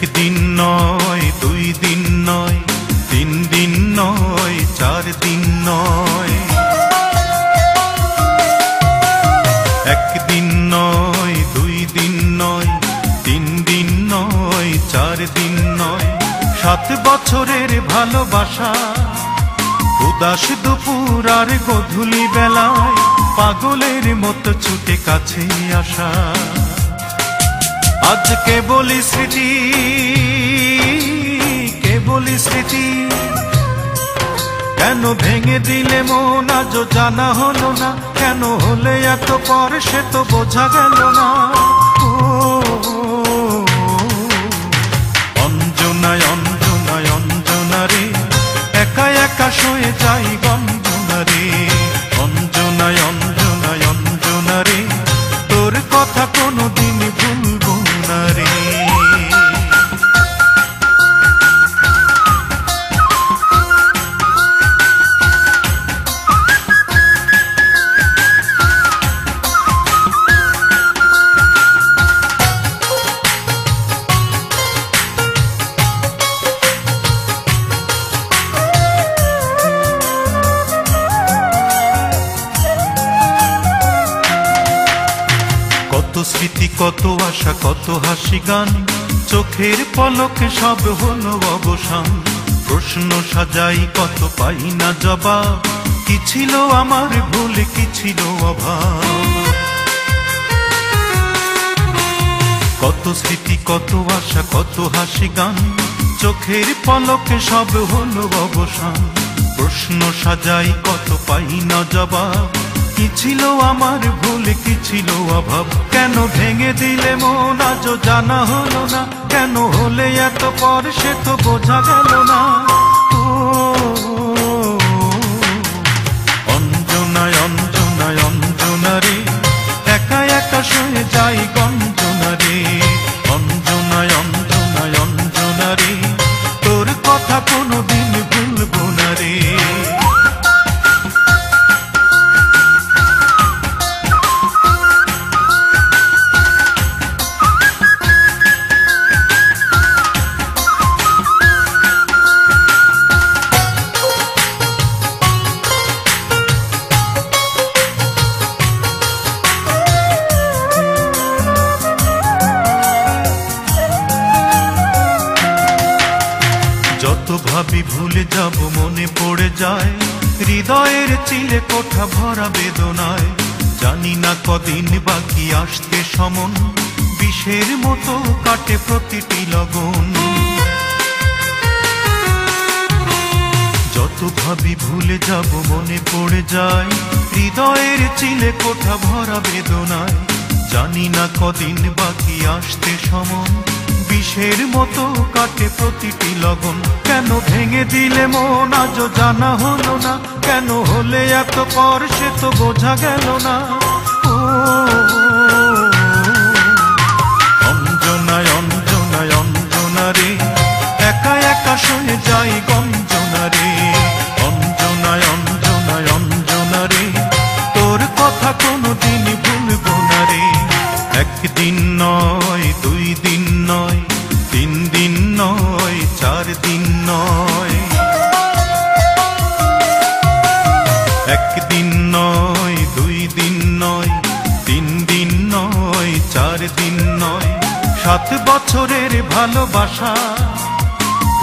একদিন নয়, 2 দিন নয়, 3 দিন নয়, 4 দিন নয়। একদিন নয়, 2 দিন নয়, 3 দিন নয়, 4 দিন নয়, 7 বছরের ভালোবাসা। উদাস দুপুর আর গধূলি বেলায় পাগলের মতো ছুটে কাছে আসা। আজ কেবলই স্মৃতি, কেবলই স্মৃতি। কেন ভেঙে দিলে মন আজও জানা হলো না, কেন হলে এত পর সে তো বোঝা গেল না। অঞ্জনায় অঞ্জনায় অঞ্জনা রে, একা একা শুয়ে যাই গঞ্জনা রে। অঞ্জনায় অঞ্জনায় অঞ্জনা রে, তোর কথা কোনোদিন ভুলবো না রে। কত স্মৃতি, কত আশা, কত হাসি গান, চোখের পলকে সব হলো অবসান। প্রশ্ন সাজাই কত পাই না জবাব, কি ছিল আমার ভুল, কি ছিল অভাব। কত স্মৃতি, কত আশা, কত হাসি গান, চোখের পলকে সব হলো অবসান। প্রশ্ন সাজাই কত পাই না জবাব, কি ছিল আমার ভুল, কি ছিল অভাব। কেন ভেঙে দিলে মন আজও জানা হলো না, কেন হলে এত পর সে তো বোঝা গেল না। অঞ্জনায় অঞ্জনায় অঞ্জনা রে, একা একা শুয়ে যাই গঞ্জনা রে। অঞ্জনায় অঞ্জনায় অঞ্জনা রে, তোর কথা কোনোদিন ভুলবো না রে। যত ভাবি ভুলে যাব মনে পড়ে যায়, হৃদয়ের চিলে কোঠা ভরা বেদনায়। জানি না কদিন বাকি আসতে সমন, বিষের মতো কাটে প্রতিটি লগন। যত ভাবি ভুলে যাব মনে পড়ে যায়, হৃদয়ের চিলে কোঠা ভরা বেদনায়। জানি না কদিন বাকি আসতে সমন, বিষের মতো কাটে প্রতিটি লগন। কেন ভেঙে দিলে মন আজও জানা হলো না, কেন হলে এত পর সে তো বোঝা গেল না। অঞ্জনায় অঞ্জনায় অঞ্জনা রে, একা একা শুয়ে যাই গঞ্জনা রে। অঞ্জনায় অঞ্জনায় অঞ্জনা রে, তোর কথা কোনোদিন ভুলবো না রে। একদিন নয়, 2 দিন নয়, 3 দিন নয়, 4 দিন নয়। একদিন নয়, 2 দিন নয়, 3 দিন নয়, 4 দিন নয়, 7 বছরের ভালোবাসা।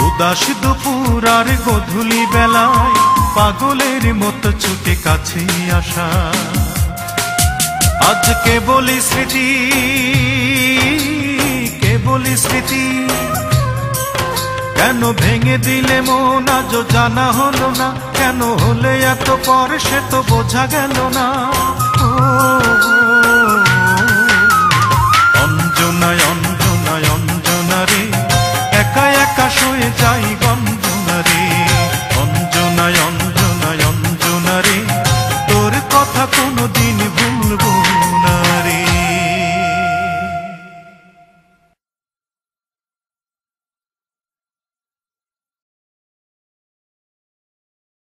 উদাস দুপুর আর গধূলি বেলায় পাগলের মতো ছুটে কাছে আসা। আজ কেবলই স্মৃতি, কেবলই স্মৃতি। কেন ভেঙে দিলে মন আজও জানা হলো না, কেন হলে এত পর সে তো বোঝা গেল না। অঞ্জনায় অঞ্জনায় অঞ্জনা রে, একা একা শুয়ে যাই গঞ্জনা রে। অঞ্জনায় অঞ্জনায় অঞ্জনা রে, তোর কথা কোনোদিন ভুলবো